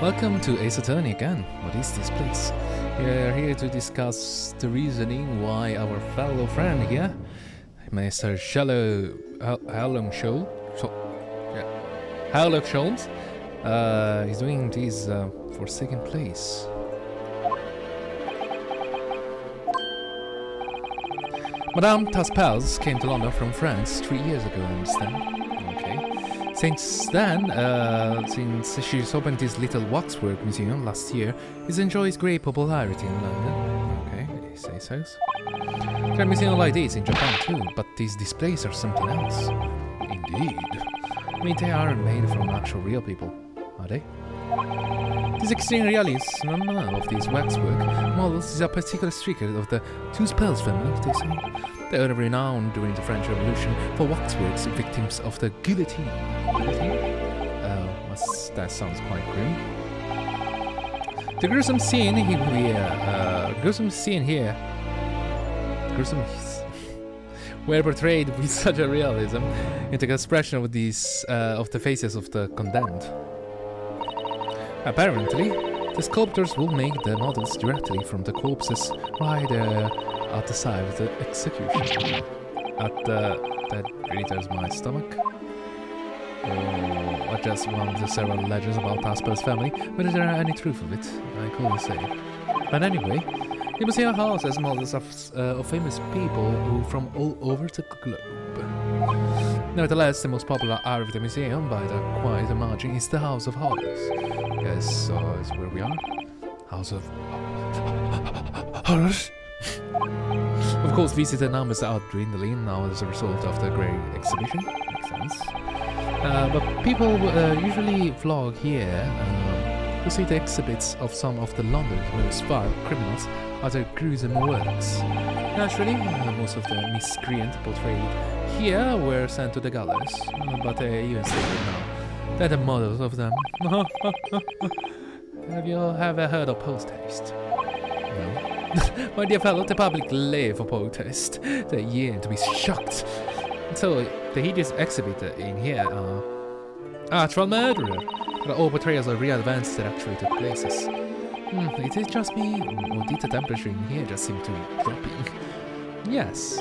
Welcome to Ace Attorney again. What is this place? We are here to discuss the reasoning why our fellow friend here, Mr. Sherlock Holmes, is doing this for second place. Madame Taspels came to London from France 3 years ago, I understand. Okay. Since then, since she's opened this little waxwork museum last year, it enjoys great popularity in London. Okay, he says so. There are museums like this in Japan too, but these displays are something else. Indeed. I mean, they aren't made from actual real people, are they? This extreme realism of these waxwork models is a particular secret of the Taspels family, they say. They were renowned during the French Revolution for waxworks victims of the guillotine. That sounds quite grim. The gruesome scene here, were portrayed with such a realism into the expression of these of the faces of the condemned. Apparently, the sculptors will make the models directly from the corpses right at the side of the execution. That really turns my stomach. Or just one of the several legends about Taspels' family, whether there are any truth of it, I couldn't say. But anyway, the museum houses models of famous people who from all over the globe. Nevertheless, the most popular art of the museum, by the quite a margin, is the House of Horrors. Yes, is where we are. House of Horrors. Of course, visitor numbers are dwindling now as a result of the great exhibition. Makes sense. But people usually vlog here to see the exhibits of some of the London's most vile criminals at their gruesome works. Naturally, most of the miscreants portrayed here were sent to the gallows, but they even stated now that the models of them. Have you ever heard of post-haste? No. My dear fellow, the public live for protest. They yearn to be shocked. So the hideous exhibit in here are actual murderer. The all portrayals of real events that actually took places. Is it just me, or did the temperature in here just seem to be dropping? Yes.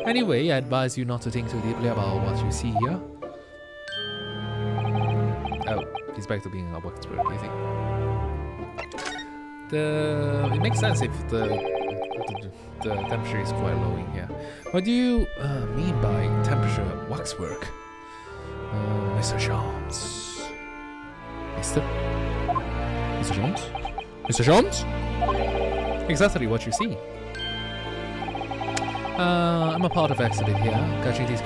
Anyway, I advise you not to think too deeply about what you see here. Oh, he's back to being a waxwork, I think. It makes sense if the temperature is quite low in here. What do you mean by temperature waxwork? Mr. Jones. Mr. Jones? Mr. Jones? Exactly what you see. I'm a part of the exhibit here, catching these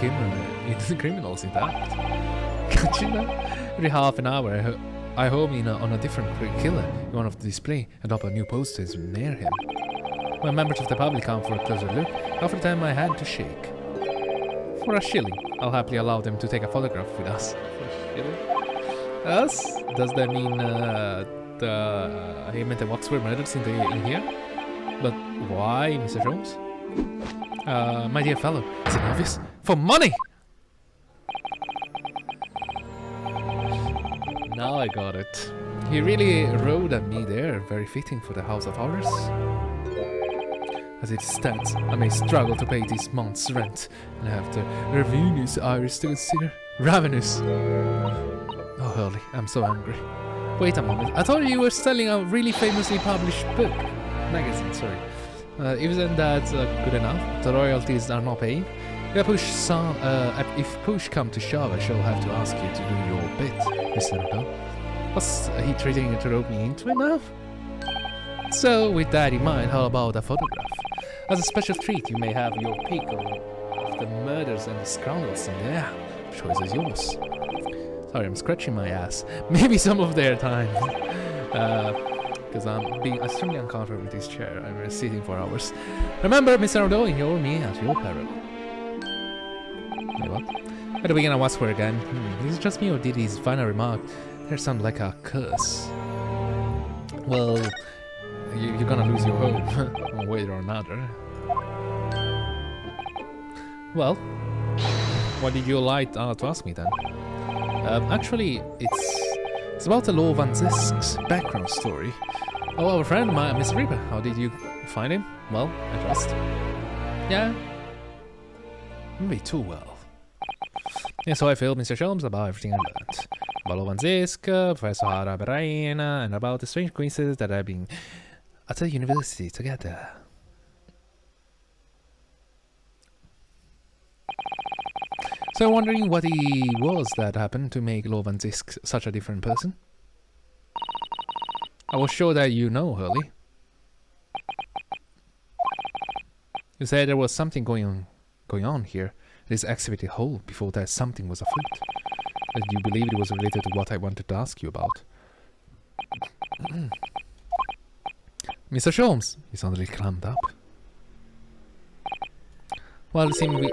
criminals in fact. Catching them? Every half an hour, I home in on a different killer in one of the display and up a new posters near him. When members of the public come for a closer look, half the time I had to shake. For a shilling, I'll happily allow them to take a photograph with us. For a shilling? Us? Does that mean he meant the waxwork murders in here? But why, Mr. Jones? My dear fellow, is it obvious? For money! Now I got it. He really rode at me there, very fitting for the House of Horrors. As it stands, I may struggle to pay this month's rent, and have the ravenous iris to consider. Ravenous! Oh, Hurley, I'm so angry. Wait a moment, I thought you were selling a really famously published book. Magazine, sorry. Isn't that good enough? The royalties are not paying. If push come to shove, I shall have to ask you to do your bit, Mr. Naruhodo. Was he trying to rope me into it now? So, with that in mind, how about a photograph? As a special treat, you may have your pick of the murders and the scoundrels in there. Choice is yours. Sorry, I'm scratching my ass. Maybe some of their time. Because I'm being extremely uncomfortable with this chair. I'm sitting for hours. Remember, Mr. Naruhodo, you're me at your peril. Wait, what? At the beginning of waxwork again. Is it just me, or did his final remark there sound like a curse? Well, you're gonna lose your home, one way or another. Well, what did you like to ask me then? Actually, it's It's about the Law Van Zisk's background story. Oh, our friend, Mr. Reaper, how did you find him? Well, I trust. Yeah? Maybe too well. Yeah, so I filled Mr. Sholmes about everything I learned. About Law Van Zisk, Professor Hara Beraina, and about the strange coincidence that I've been at the university together. So I'm wondering what it was that happened to make Law Van Zisk such a different person. I was sure that you know, Hurley. You said there was something going on here. This activity hole. Before that, something was afoot. And you believed it was related to what I wanted to ask you about. Mr. Sholmes, he suddenly climbed up. Well, it seemed we...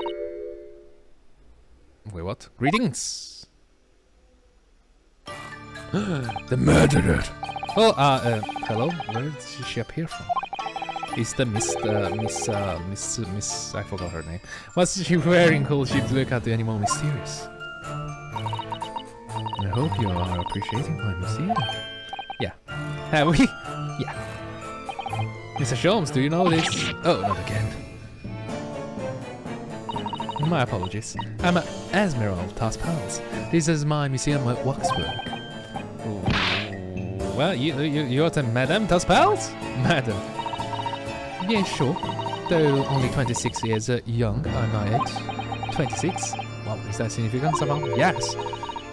Wait, what? Greetings! The murderer! Oh, hello? Where did she appear from? Is the Miss, I forgot her name. What's she wearing? Could she look at any more mysterious? I hope you are appreciating my museum. Yeah. Have we? Yeah. Mr. Sholmes, do you know this? Oh, not again. My apologies. I'm Esmeralda Taspals. This is my museum at waxwork. Well, you're the Madame Taspals? Madam. Yeah, sure. Though only 26 years young, I'm my age. 26? What is that significant somehow? Yes.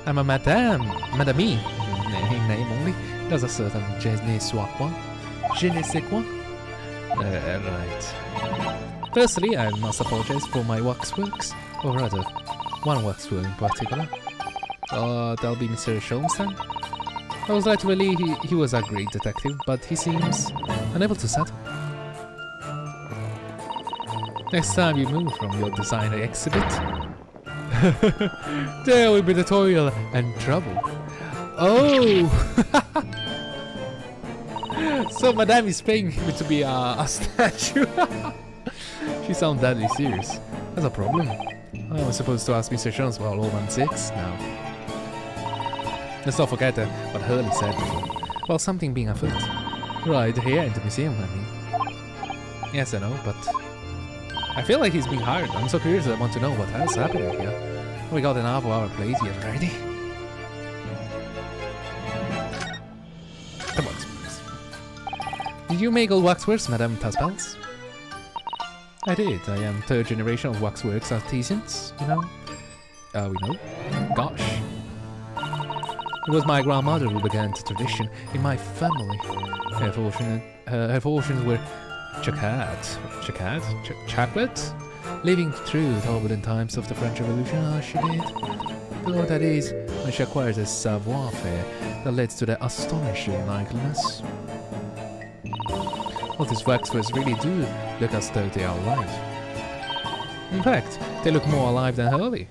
I'm a Madame. Madame. Name only. There's a certain je ne sais quoi. Je ne sais quoi. Right. Firstly, I must apologize for my waxworks, or rather, one waxwork in particular. That'll be Mr. Sholmes then? I was led to believe he was a great detective, but he seems unable to settle. Next time you move from your designer exhibit, there will be the toil and trouble. Oh! So Madame is paying me to be a statue. She sounds deadly serious. That's a problem. I was supposed to ask Mr. Jones about Law Van Zisk now. Let's not forget what Hurley said before. About something being afoot. Right here in the museum, I mean. Yes, I know, but I feel like he's being hired. I'm so curious I want to know what else happened here. We got an half hour plate here already. Come on, please. Did you make all waxworks, Madame Taspals? I did. I am third generation of waxworks artisans, you know. We know. Gosh. It was my grandmother who began the tradition in my family. Her fortunes were checkered, living through the turbulent times of the French Revolution, she did. Though that is, when she acquired a savoir-faire that led to the astonishing likeliness. All these waxworks really do look as though they are alive. In fact, they look more alive than Hurley.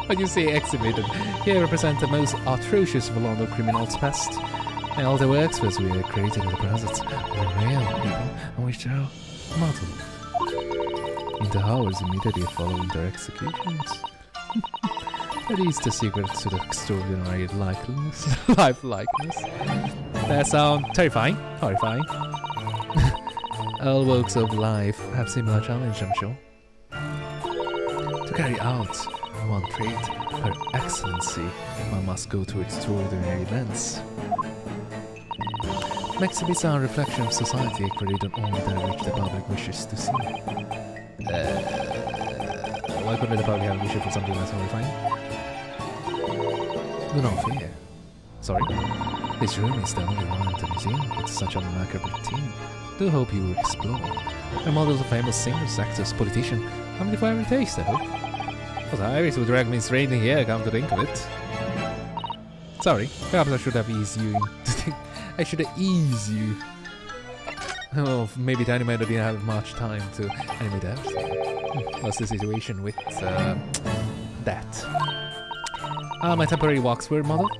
When you say exhibited, here represent the most atrocious of London criminals past. And all the waxworks we created in the present were real people on which they are modeled. In the hours immediately following their executions. That is the secret to the extraordinary life-likeness. That sounds terrifying, horrifying. All walks of life have similar challenge, I'm sure. To carry out one trait, her excellency, one must go to extraordinary lengths. Exhibits are a reflection of society, created only that which the public wishes to see. Why couldn't the public have a wish for something less horrifying? Do not fear. Sorry. This room is the only one in the museum with such a macabre theme. Do hope you will explore. There are models of famous singers, actors, politicians. Something for every taste, I hope. But Iris would drag me straight in here, come to think of it. Sorry, perhaps I should have eased you in. I should have eased you. Oh, maybe the animator didn't have much time to animate everything. What's the situation with that? My temporary waxwork model?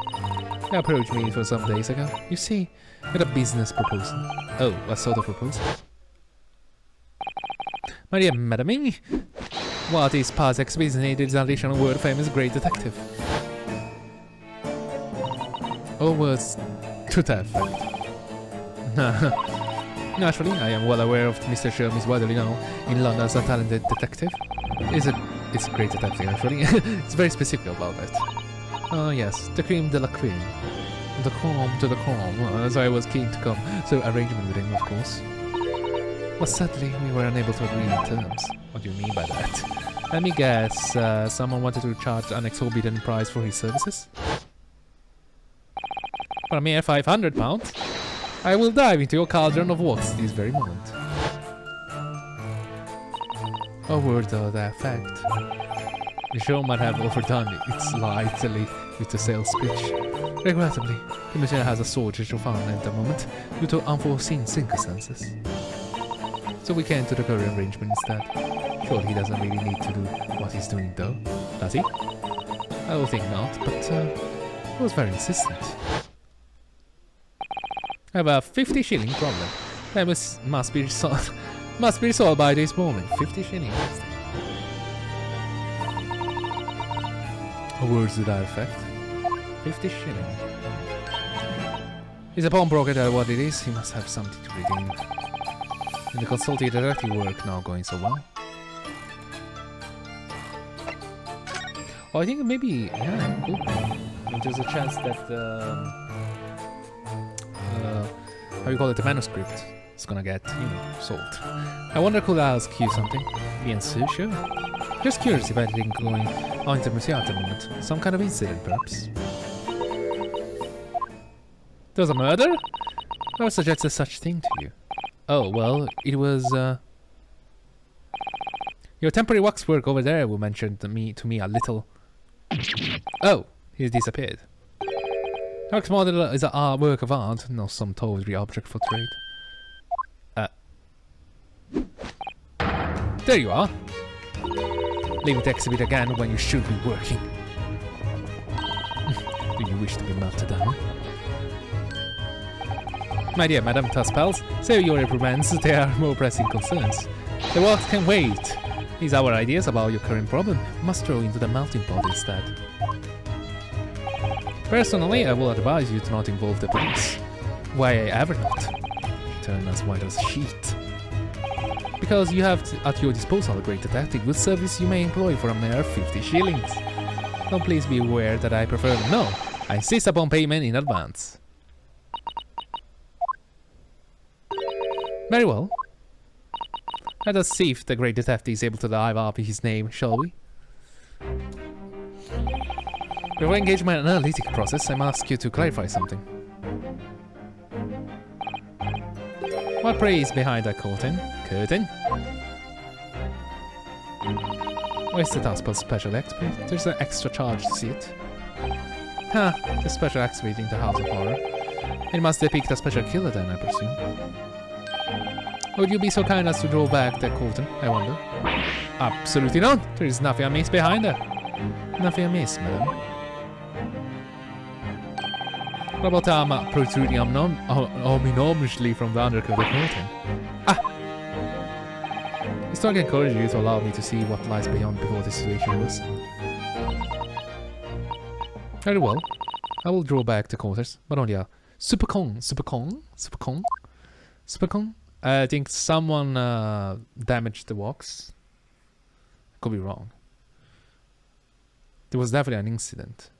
He approached me for some days ago. You see, with a business proposal. Oh, what sort of proposal? My dear Madame, What is past experience needed is an additional word famous great detective. All words to that effect. Naturally, I am well aware of Mr. Sherm is widely known in London as a talented detective. It's a great detective, actually. It's very specific about it. Oh yes, the cream de la cream. The calm to the calm. So I was keen to come. So arrangement with him, of course. But sadly, we were unable to agree on terms. What do you mean by that? Let me guess, someone wanted to charge an exorbitant price for his services? For a mere £500? I will dive into your cauldron of works this very moment. A word to that effect. The show might have overdone it slightly with the sales pitch. Regrettably, the machine has a shortage of funds at the moment due to unforeseen circumstances. So we came to the current arrangement instead. Surely he doesn't really need to do what he's doing though, does he? I don't think not, but he was very insistent. I have a 50 shilling problem. That must be resolved by this moment. 50 shillings. A word to that effect. 50 shillings. Is a pawnbroker that what it is? He must have something to redeem. And the consulting detective work now going so well. Oh, I think maybe, yeah, cool. I mean, there's a chance that how you call it, the manuscript is gonna get, you know, sold. I wonder, could I ask you something? Bien sûr, sure. Just curious if anything going on in the museum at the moment. Some kind of incident, perhaps. There was a murder? I would suggest such thing to you. Oh, well, it was, your temporary waxwork over there who mentioned to me a little... Oh, he's disappeared. Wax model is a work of art, not some tawdry object for trade. There you are. Leaving the exhibit again when you should be working. Do you wish to be melted down? My dear Madame Tuspels, save your reprimands, there are more pressing concerns. The work can wait. These are our ideas about your current problem. We must throw into the melting pot instead. Personally, I will advise you to not involve the police. Why ever not? Turn as white as sheet. Because you have at your disposal a great detective whose service you may employ for a mere 50 shillings. So please be aware that I prefer no. I insist upon payment in advance. Very well. Let us see if the great detective is able to dive up his name, shall we? Before engaging my analytic process, I must ask you to clarify something. What pray is behind that curtain? Curtain? Where's the Tuspel special expert? There's an extra charge to see it. Huh, the special expert in the House of Horror. It must depict a special killer then, I presume. Would you be so kind as to draw back that curtain, I wonder? Absolutely not! There is nothing amiss behind there. Nothing amiss, madam. What about the arm protruding ominously from the undercut of the curtain? Ah! This talk encourages you to allow me to see what lies beyond before this situation was. Very well. I will draw back the curtains, but only a supercon. I think someone damaged the wax. Could be wrong. There was definitely an incident.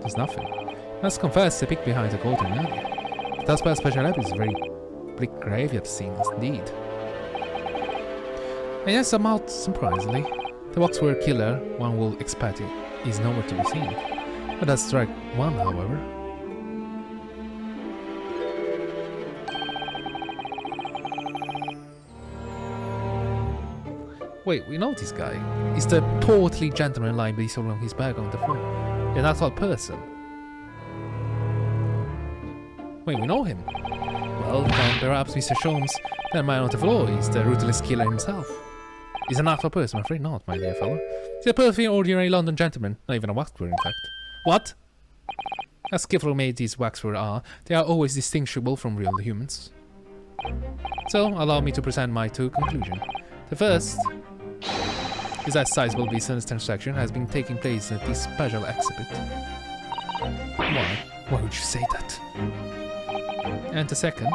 There's nothing. Let's confess the pick behind the curtain earlier. That's why special lab is a very bleak graveyard scene indeed. And yes, somewhat surprisingly, the waxwork killer one will expect is nowhere to be seen. But that's strike one, however. Wait, we know this guy. He's the portly gentleman lying behind on his back on the floor. An actual person. Wait, we know him. Well, then perhaps Mr. Sholmes, that man on the floor, is the ruthless killer himself. He's an actual person, I'm afraid not, my dear fellow. He's a perfectly ordinary London gentleman, not even a waxwork, in fact. What? As skillful made these waxwork are, they are always distinguishable from real humans. So, allow me to present my two conclusions. The first is that sizable business transaction has been taking place at this special exhibit. Why? Why would you say that? And the second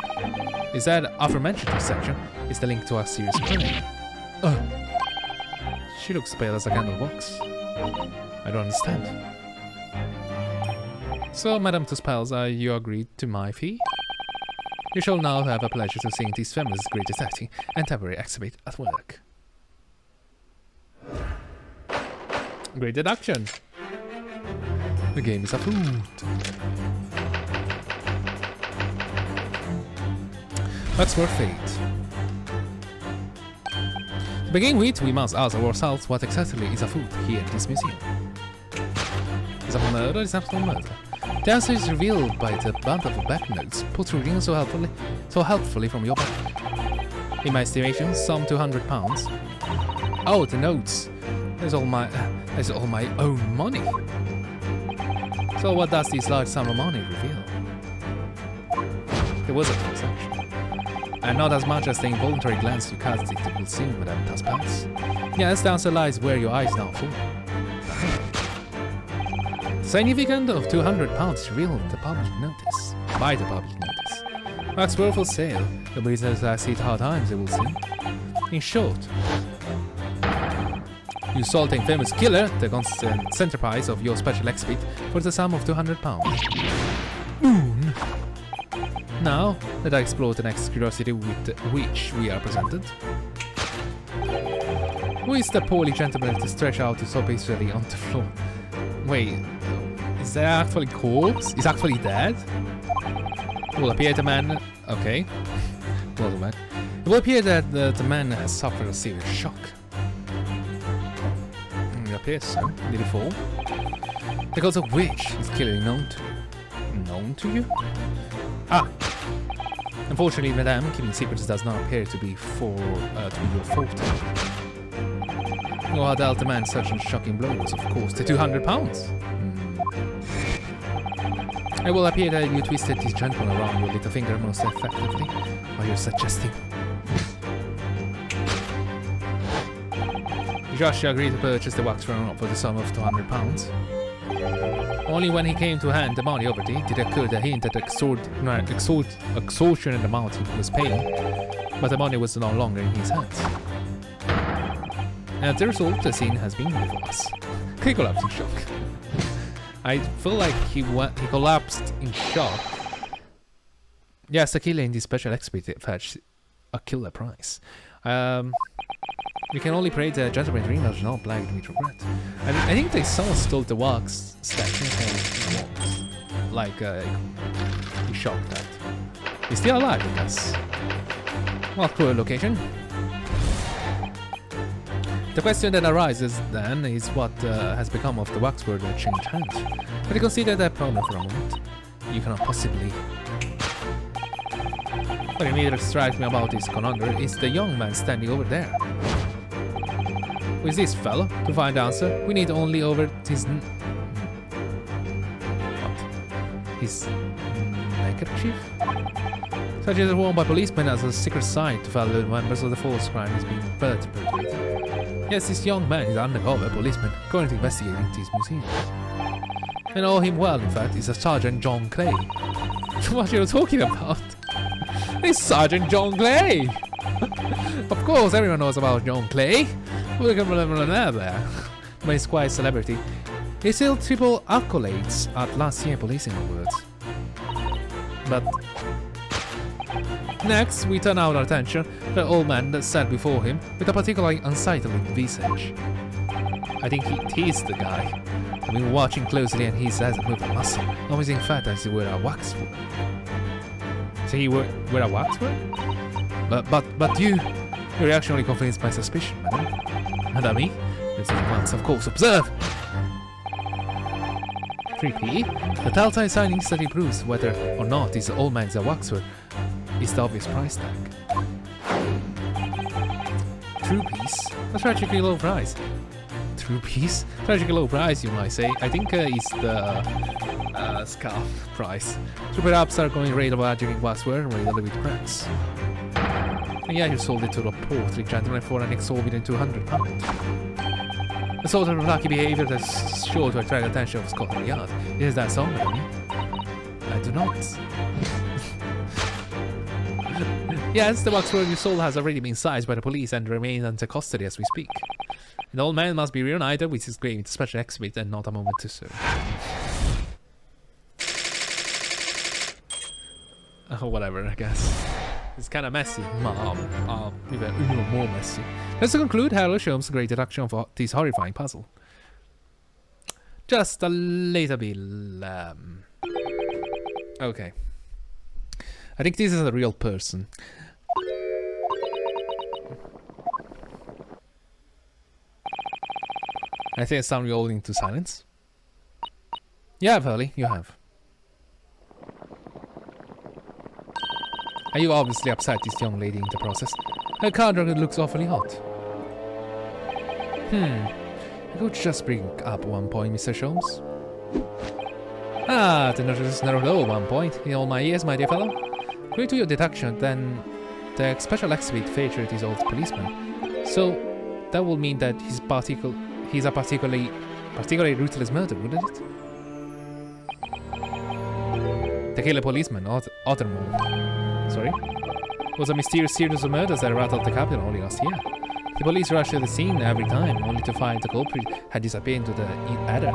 is that aforementioned transaction is the link to a serious crime. She looks pale as a candlebox. I don't understand. So, Madame Tuspels, you agreed to my fee? You shall now have a pleasure to seeing this family's greatest acting and temporary exhibit at work. Great deduction. The game is a food. That's worth fate. To begin with, we must ask ourselves what exactly is a food here in this museum. Is it a murder or is it not murder? The answer is revealed by the bundle of banknotes protruding so helpfully from your back. In my estimation, some £200. Oh, the notes. That's all my own money. So what does this large sum of money reveal? There was a transaction. And not as much as the involuntary glance you cast it will seem, Madame Tuspels. Yes, the answer lies where your eyes now fall. Significant of £200 revealed by the public notice. Wax were for sale. The business has hit hard times, it will seem. In short, you sold a famous killer, the constant centerpiece of your special exhibit, for the sum of £200. Moon! Now, let us explore the next curiosity with which we are presented. Who is the poorly gentleman that stretched out so peacefully on the floor? Wait, is that actually corpse? Is actually dead? It will appear the man... Okay. Well, man. It will appear that the man has suffered a serious shock. It appears so. Did he fall? The cause of which is clearly known to you. Known to you? Ah! Unfortunately, Madame, keeping secrets does not appear to be your forte. You had dealt the man such shocking blows, of course, the £200. It will appear that you twisted this gentleman around your little finger most effectively, while you're suggesting. Josh agreed to purchase the wax runner for the sum of £200. Only when he came to hand the money over did it occur the hint that extortionate amount he was paying, but the money was no longer in his hands. As a result, the scene has been before us. He collapsed in shock. I feel like he collapsed in shock. Yes, the killer in this special exhibit fetched a killer price. We can only pray the gentleman's dream does not plagued with regret. I think they someone stole the wax statue and walks. Like, he shocked that. He's still alive, I guess. Well, cruel location. The question that arises then is what has become of the waxwork that changed hands. But you consider that problem for a moment. You cannot possibly. What immediately strikes me about this conundrum is the young man standing over there. Who is this fellow? To find the answer, we need only over his... His... neckerchief? Such is worn by policemen as a secret sign to fellow members of the force crime is being perpetrated. Yes, this young man is undercover policeman currently investigating this museum. I know him well, in fact, is a Sergeant John Clay. What are you talking about? It's Sergeant John Clay! Of course, everyone knows about John Clay. But he's quite a celebrity. He still triple accolades at last year's policing awards. But next, we turn our attention to the old man that sat before him with a particularly unsightly visage. I think he's the guy. I've been watching closely and he hasn't moved a muscle. Almost in fact as he were a waxwork. So he were a waxwork? But your reaction only confirms my suspicion, madam. Madame, this is once, of course, observe! 3p. The telltale sign instantly proves whether or not this old man's a waxwork is the obvious price tag. True piece? A tragically low price. True piece? Tragically low price, you might say. I think it's the scarf price. So perhaps are going rate of adjuring waxwork rather with cracks. And yeah, you sold it to the portly gentleman for an exorbitant £200. The sort of lucky behavior that's sure to attract attention of Scotland Yard. Is that so, maybe? I do not. Yes, the waxworthy soul has already been seized by the police and remains under custody as we speak. The old man must be reunited with his grave with special exhibit and not a moment too soon. Oh, whatever, I guess. It's kind of messy. Even more messy. Let's conclude Harold Sholmes' great deduction for this horrifying puzzle. Just a little bit. Okay. I think this is a real person. I think it's time we all into silence. You have, Hurley, you have. You obviously upset this young lady in the process. Her card looks awfully hot. I could just bring up one point, Mr. Sholmes. Ah, the notice Naruhodo 1 point. In all my ears, my dear fellow. According to your deduction, then the special exhibit featured his old policeman. So that will mean that he's a particularly ruthless murder, wouldn't it? The killer policeman, Ottermore. Sorry? Was a mysterious series of murders that rattled the capital only last year. The police rushed to the scene every time, only to find the culprit had disappeared into the adder.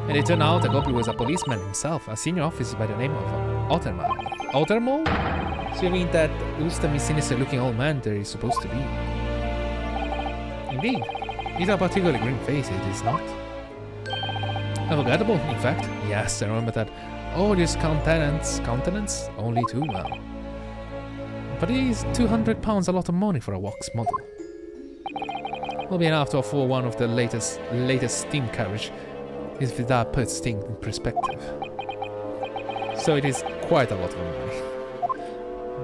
And it turned out the culprit was a policeman himself, a senior officer by the name of Ottermore. Ottermore? So you mean that who's the sinister looking old man there is supposed to be? Indeed. He's a particularly grim face, it is not. Unforgettable, in fact. Yes, I remember that. Oh, this countenance only too well. But it is £200 a lot of money for a wax model. Will be enough to afford one of the latest steam carriage, if that puts things in perspective. So it is quite a lot of money,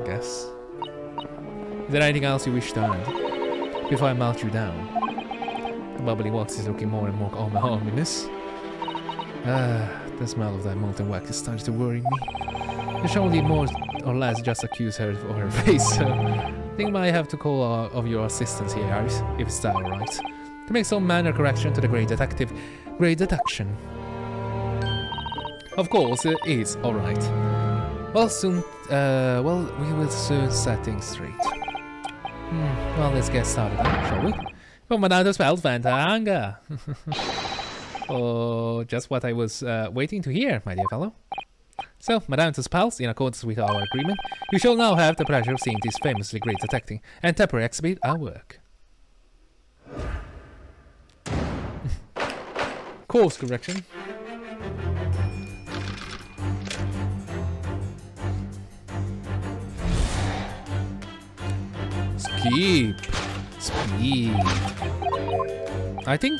I guess. Is there anything else you wish to add before I melt you down? The bubbly wax is looking more and more ominous. The smell of that molten wax is starting to worry me. You should only more or less just accuse her for her face, so I think I might have to call of your assistance here, Iris, if it's that alright. To make some minor correction to the great deduction. Of course, it is alright. Well, we will soon set things straight. Well, let's get started, shall we? From Madame to spell Vantanga. Oh, just what I was waiting to hear, my dear fellow. So, Madame Tuspals, in accordance with our agreement, you shall now have the pleasure of seeing this famously great detecting and temporary exhibit our work. Course correction. Skip. Speed. I think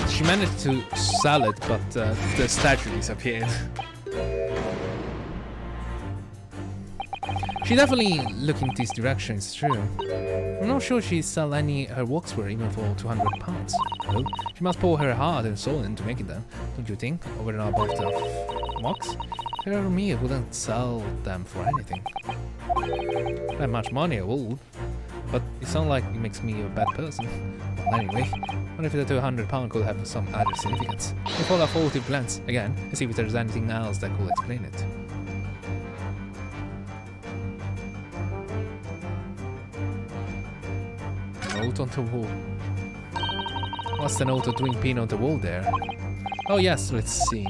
she managed to sell it, but the statue disappeared. She definitely looked in this direction, it's true. I'm not sure she sell any her works were even for £200. Well, she must pour her heart and soul into making them, don't you think? Over and above the works? If it were me, I wouldn't sell them for anything. That much money I would, but it sounds like it makes me a bad person. Well, anyway, what if the £200 could have some other significance? We follow a furtive glance again and see if there's anything else that could explain it. Note on the wall. What's the note of doing pin on the wall there? Oh yes, let's see.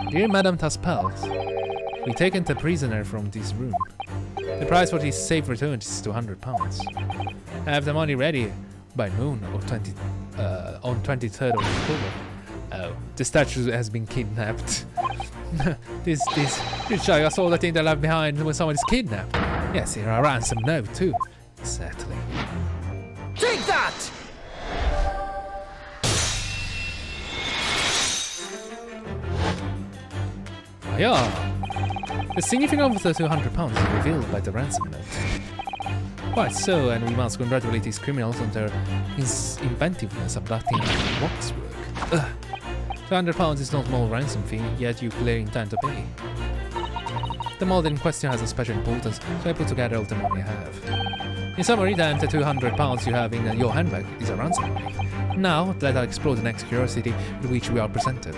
Dear Madame Tuspals, we've taken the prisoner from this room. The price for this safe return is £200. I have the money ready by noon or on 23rd of October. Oh, the statue has been kidnapped. this child is all the thing they left behind when someone is kidnapped. Yes, here a ransom note too. Exactly. Take that! Oh, yeah. The significance of the £200 is revealed by the ransom note. Quite so, and we must congratulate these criminals on their inventiveness abducting waxwork. Ugh. £200 is not a small ransom fee, yet you clearly intend to pay. The model in question has a special importance, so I put together all the money I have. In summary, then, the 200 pounds you have in your handbag is a ransom money. Now, let us explore the next curiosity with which we are presented.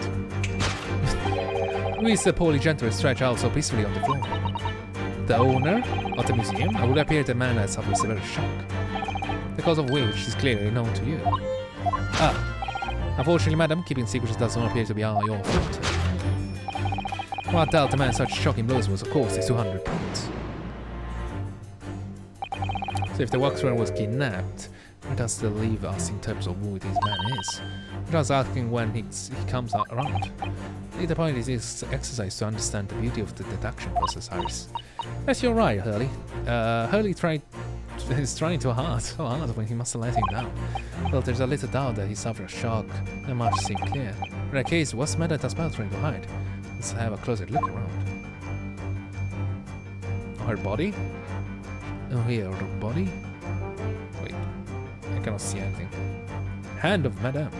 Who is the poorly gentleman stretched out so peacefully on the floor? The owner of the museum? It would appear the man has suffered severe shock, the cause of which is clearly known to you. Unfortunately, madam, keeping secrets does not appear to be your fault. What dealt the man such shocking blows was, of course, his 200 pounds. So if the waxworm was kidnapped, where does that leave us in terms of who this man is? We're just asking when he comes around. The point is this exercise to understand the beauty of the deduction process, Harris. Yes, you're right, Hurley. Hurley is trying so hard when he must have let him down. Well, there's a little doubt that he suffered a shock, and much seemed clear. In that case, what's the matter that spell trying to hide? Let's have a closer look around. Her body? Oh, here, her body? Wait, I cannot see anything. Hand of Madame.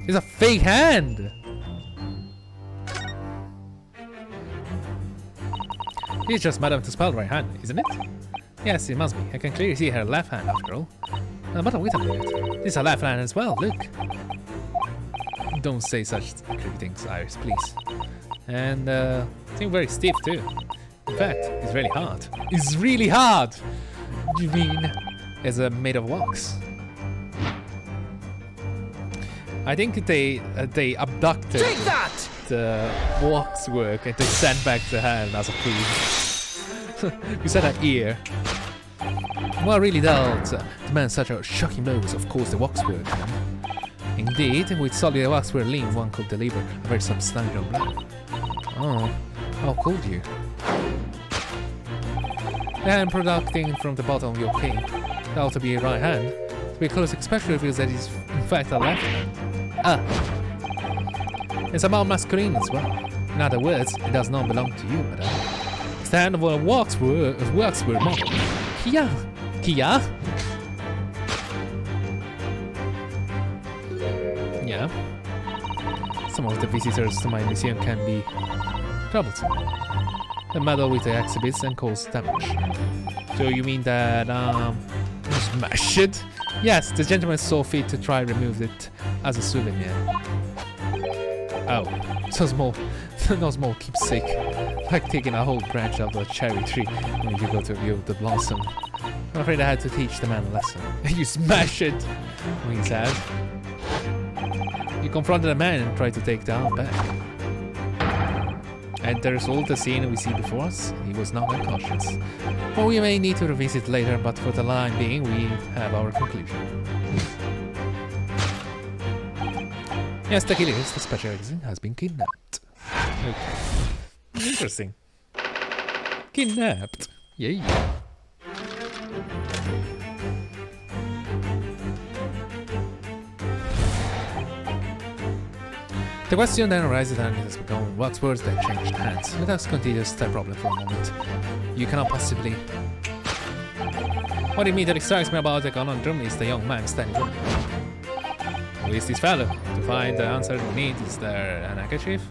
It's a fake hand! It's just Madame Tuspel's right hand, isn't it? Yes, it must be. I can clearly see her left hand after all. But wait a minute. This is her left hand as well, look. Don't say such creepy things, Iris, please. And seems very stiff too. In fact, it's really hard. It's really hard! You mean it's made of wax? I think they abducted the waxwork and they sent back the hand as a proof. You said an ear. What really dealt the man such a shocking blow was, of course, the waxwork. Indeed, with solid waxwork limb, one could deliver a very substantial blow. Oh, how could you? The hand projecting from the bottom of your cape, that ought to be a right hand. To be close inspection reveals that it's in fact a left hand. It's about masculine as well. In other words, it does not belong to you, madam. It's the hand of a waxwork model. Kia? Yeah. Some of the visitors to my museum can be troublesome. They meddle with the exhibits and cause damage. So you mean that, smash it? Yes, the gentleman saw fit to try remove it as a souvenir. Oh, so small. No small keepsake. Like taking a whole branch of a cherry tree when you go to view the blossom. I'm afraid I had to teach the man a lesson. You smash it! He said. You confronted a man and tried to take the arm back. And the result, the scene we see before us, he was not unconscious. Well, we may need to revisit later, but for the time being, we have our conclusion. Yes, the killer is the special agent has been kidnapped. Okay. Interesting. Kidnapped. Yay. The question then arises and it has become what's words that changed hands. Let us continue this problem for a moment. You cannot possibly... What immediately strikes me about the conundrum is the young man standing over there. Who is this fellow? To find the answer we need, is there an handkerchief?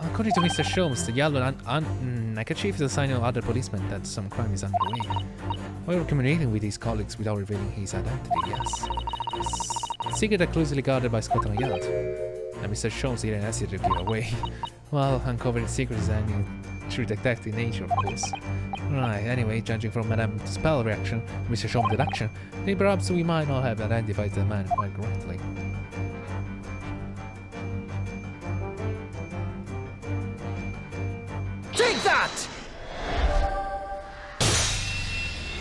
According to Mr. Sholmes, the yellow handkerchief is a sign of other policemen that some crime is underway. We were communicating with his colleagues without revealing his identity, yes. Secret are closely guarded by Scotland Yard, and Mr. Sholmes didn't hesitate to give away. Well, uncovering secrets is any true detective nature, of course. Right, anyway, judging from Madame Tuspel's reaction, Mr. Sholmes' deduction, then perhaps we might not have identified the man quite correctly. Take that!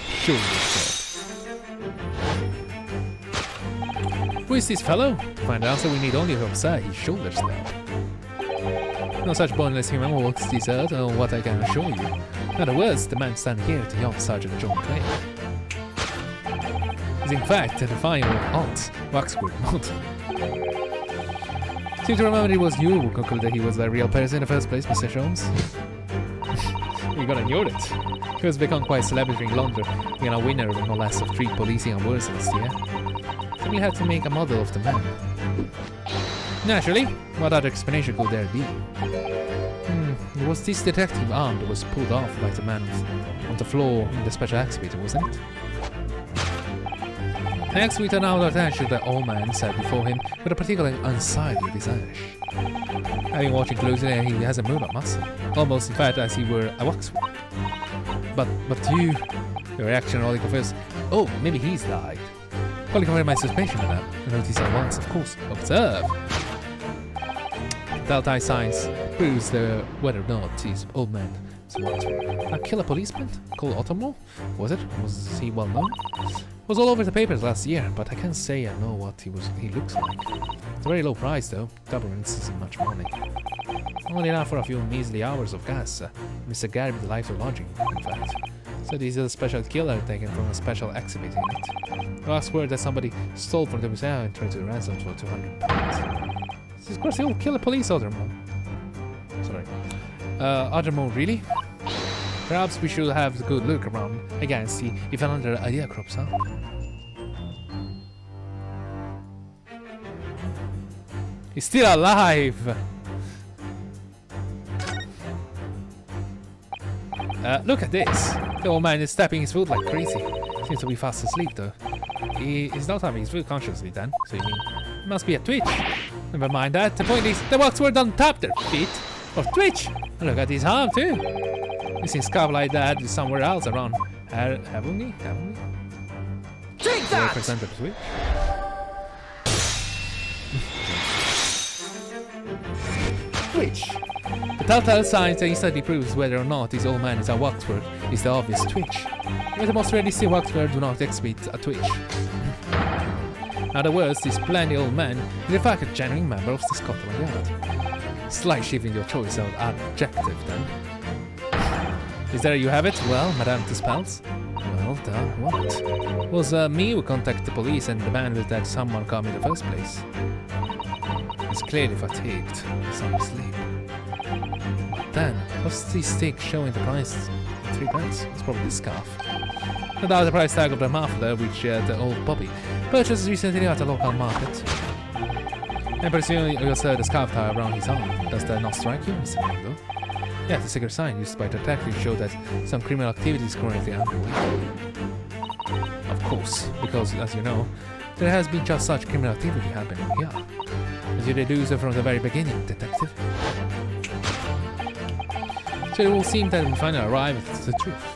Surely so. Who is this fellow? To find the answer, we need only to observe his shoulders there. No such boneless human walks this earth, or what I can assure you. In other words, the man standing here to young Sergeant John Clay is in fact the final aunt waxwork model. Seem to remember it was you who concluded he was the real person in the first place, Mr. Sholmes. You gotta ignore it. He has become quite celebrity in London, being a winner of no less of 3 policing awards last year. We have to make a model of the man. Naturally, what other explanation could there be? was this detective arm that was pulled off by the man on the floor in the special exhibit, wasn't it? Next, we turn our attention to the old man sat before him with a particularly unsightly visage. Having watched closely, he hasn't moved a muscle, almost in fact as he were a waxwork. But you... The reaction only confirms, oh, maybe he's died. Only confirmed my suspicion of that. I notice at once, of course. Observe! Telltale signs proves whether or not he's old man. So what? A killer policeman called Otomo? Was it? Was he well known? Was all over the papers last year, but I can't say I know what he looks like. It's a very low price though. Double isn't much money. Only enough for a few measly hours of gas. Mr. Gary with the life of lodging, in fact. So this is a special killer taken from a special exhibit in it. The last word that somebody stole from the museum and tried to ransom for 200 pounds. This is of course the old killer police Otomo. Sorry. Otomo, really? Perhaps we should have a good look around again and see if another idea crops up. He's still alive! Look at this. The old man is tapping his foot like crazy. Seems to be fast asleep though. He is not having his foot consciously then, so you mean it must be a twitch. Never mind that. The point is, the waxwork don't tap their feet or twitch. And look at his arm too. We've seen stuff like that somewhere else around. Haven't we? Take that! Represented switch. Twitch. The telltale sign that instantly proves whether or not this old man is a waxwork is the obvious twitch. Even the most realistic waxwork do not exhibit a twitch. In other words, this splendid old man is in fact a genuine member of the Scotland Yard. Slight shift in your choice of adjective then. Is there you have it? Well, Madame Tuspels? Well, what? It was me who contacted the police and demanded that someone come in the first place. He's clearly fatigued, some sleep. But then, what's this stick showing the price? 3 pence? It's probably the scarf. No doubt the price tag of the muffler which the old Bobby purchased recently at a local market. And presumably you also the scarf tie around his arm. Does that not strike you, Mr. Mango? Yeah, the secret sign used by the detective showed that some criminal activity is currently underway. Of course, because, as you know, there has been just such criminal activity happening here. As you deduce from the very beginning, detective. So it will seem that we finally arrived at the truth.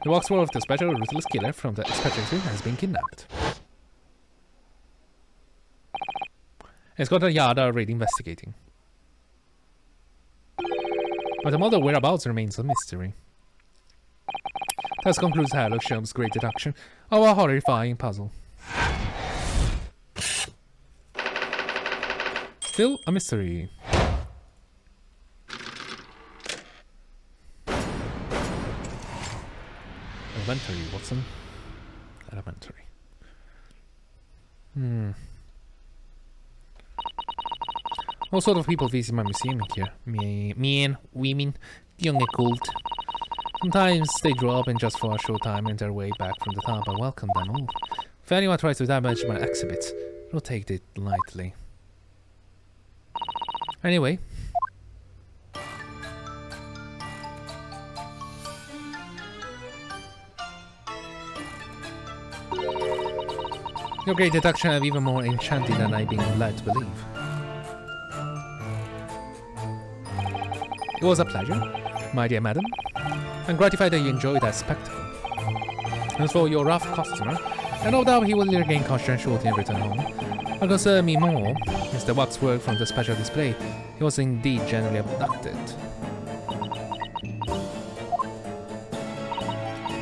The waxwork of the special ruthless killer from the special exhibit has been kidnapped. It's got a Yard already investigating. But the model whereabouts remains a mystery. Thus concludes Sherlock Holmes' great deduction of a horrifying puzzle. Still a mystery. Elementary, Watson. Elementary. All sort of people visit my museum here. Men, women, young and old. Sometimes they drop in just for a short time and their way back from the top. I welcome them all. If anyone tries to damage my exhibit, don't take it lightly. Anyway. Your great deduction is even more enchanting than I've been led to believe. It was a pleasure, my dear madam. I'm gratified that you enjoyed that spectacle. As for your rough customer, I no doubt he will regain conscience shortly and return home. What concerned me more is the waxwork from the special display. He was indeed generally abducted.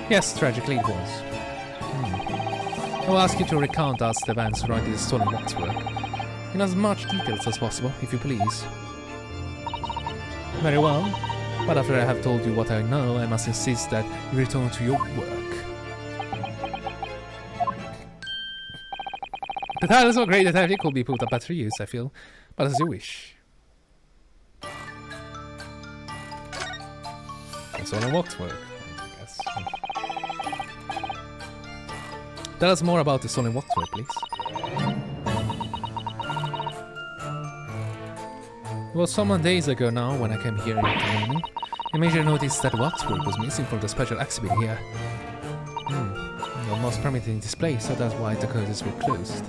Yes, tragically it was. I will ask you to recount us the events surrounding the stolen waxwork, in as much details as possible, if you please. Very well, but after I have told you what I know, I must insist that you return to your work. The titles of great detective could be put up at use, I feel, but as you wish. It's all a waxwork, I guess. Tell us more about the stolen waxwork, please. Well, some days ago now, when I came here in the morning, I made sure to notice that waxwork was missing from the special exhibit here. The most permitting display, so that's why the curtains were closed.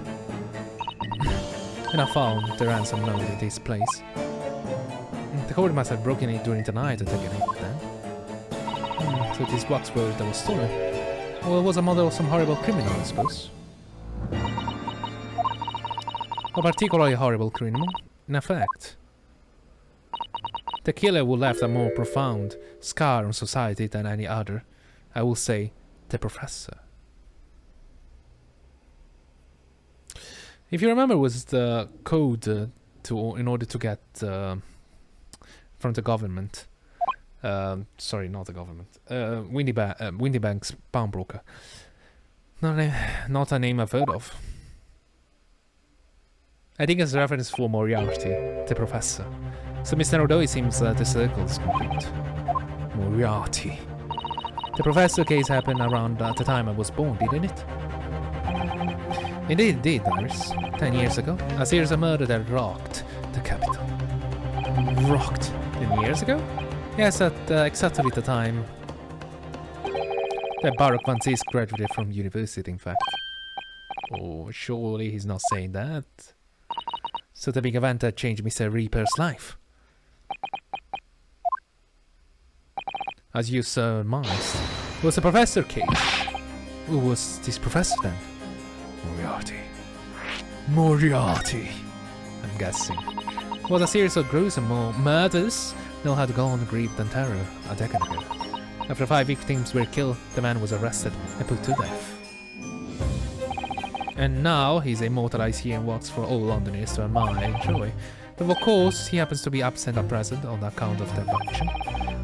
And I found the ransom note in this place. The court must have broken it during the night and taken it then. So this waxwork that was stolen, well, it was a model of some horrible criminal, I suppose. A particularly horrible criminal, in effect. The killer who left a more profound scar on society than any other, I will say, the professor. If you remember, was the code in order to get from the government. Sorry, not the government. Windy Bank's pawnbroker. Not a name I've heard of. I think it's a reference for Moriarty, the professor. So, Mr. Naruhodo, it seems the circle is complete. Moriarty. The professor case happened around the time I was born, didn't it? Indeed, it did, Iris. 10 years ago, a series of murders that rocked the capital. Rocked? 10 years ago? Yes, at exactly the time that Baruch Van Zysk graduated from university, in fact. Oh, surely he's not saying that. So the big event that changed Mr. Reaper's life. As you surmised, it was a professor case. Who was this professor then? Moriarty. Moriarty, I'm guessing. Was a series of gruesome murders that had gone grieved and terror a decade ago. After 5 victims were killed, the man was arrested and put to death. And now he's immortalized here and works for all Londoners to admire and enjoy. But of course, he happens to be absent at present on account of deduction.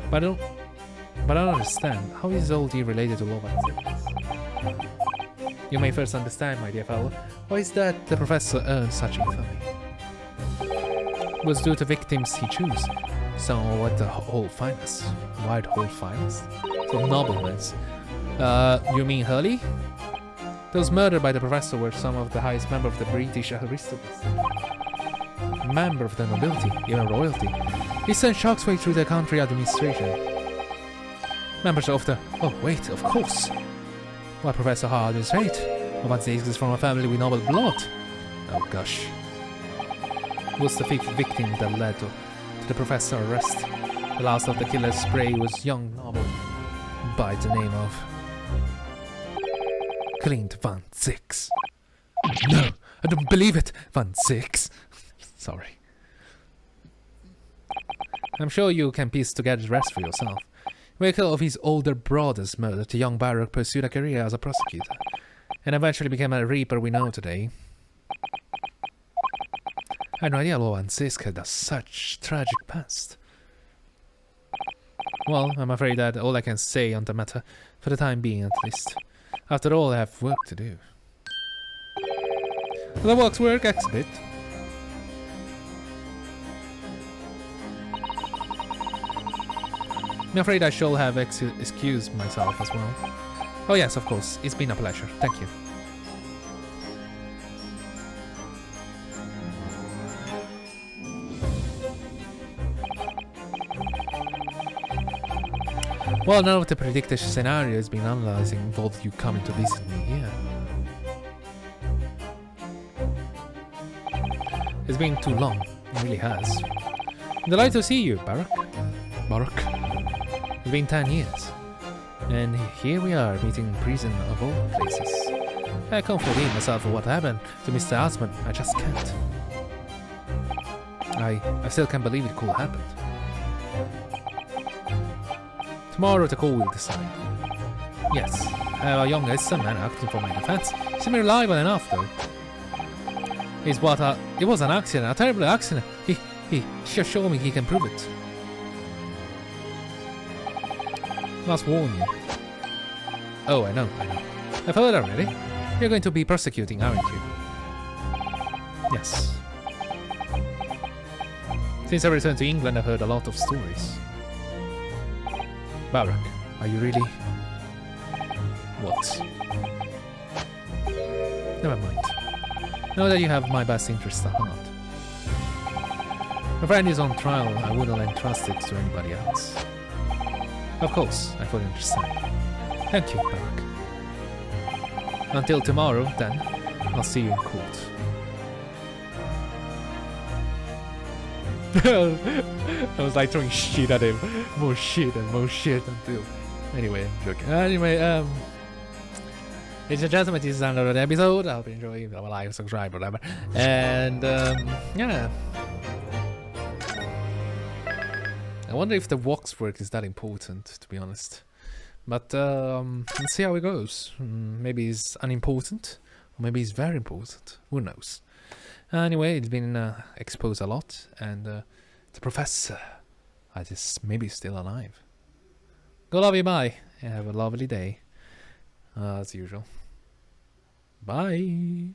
But I don't understand. How is all this related to love and sex? You may first understand, my dear fellow, why is that the professor earned such infamy? It was due to victims he chose. So what the whole finest? White whole finest? So noblemen. You mean Hurley? Those murdered by the professor were some of the highest members of the British aristocracy. Member of the nobility, even royalty. He sent shockwave through the country administration. Members of the... Oh wait, of course. Why Professor Hard is right. Van Zysk is from a family with noble blood. Oh gosh. It was the 5th victim that led to the professor's arrest. The last of the killer's spray was young noble by the name of Clint Van Zysk. No, I don't believe it, Van Zysk. Sorry. I'm sure you can piece together the rest for yourself. Vehicle of his older brother's murder, the young Baruch pursued a career as a prosecutor, and eventually became a reaper we know today. I had no idea Van Zysk had such tragic past. Well, I'm afraid that all I can say on the matter, for the time being at least. After all, I have work to do. The waxwork exhibit. I'm afraid I shall have excused myself as well. Oh yes, of course, it's been a pleasure. Thank you. Well, none of the predicted scenario has been analyzing involved you coming to visit me here. It's been too long, it really has. I'm delighted to see you, Baruch. It's been 10 years. And here we are, meeting in prison of all places. I can't forgive myself for what happened to Mr. Asman, I just can't. I still can't believe it could have happened. Tomorrow the court will decide. Yes, I have a young son man acting for my defense. Seems reliable enough though. It was an accident, a terrible accident. He just showed me he can prove it. Must warn you. Oh, I know. I've heard already. You're going to be prosecuting, aren't you? Yes. Since I returned to England, I've heard a lot of stories. Baruch, are you really... What? Never mind. Know that you have my best interests at heart. A friend is on trial, I wouldn't entrust it to anybody else. Of course, I fully understand. Thank you, Barak. Until tomorrow, then, I'll see you in court. I was like throwing shit at him. More shit until... Anyway, look. Anyway, ladies and gentlemen, this is another episode. I hope you enjoy. Like, subscribe, whatever. And, yeah. I wonder if the waxwork is that important, to be honest. But let's see how it goes. Maybe it's unimportant, or maybe it's very important. Who knows? Anyway, it's been exposed a lot, and the professor is maybe still alive. Go love you, bye, and have a lovely day, as usual. Bye.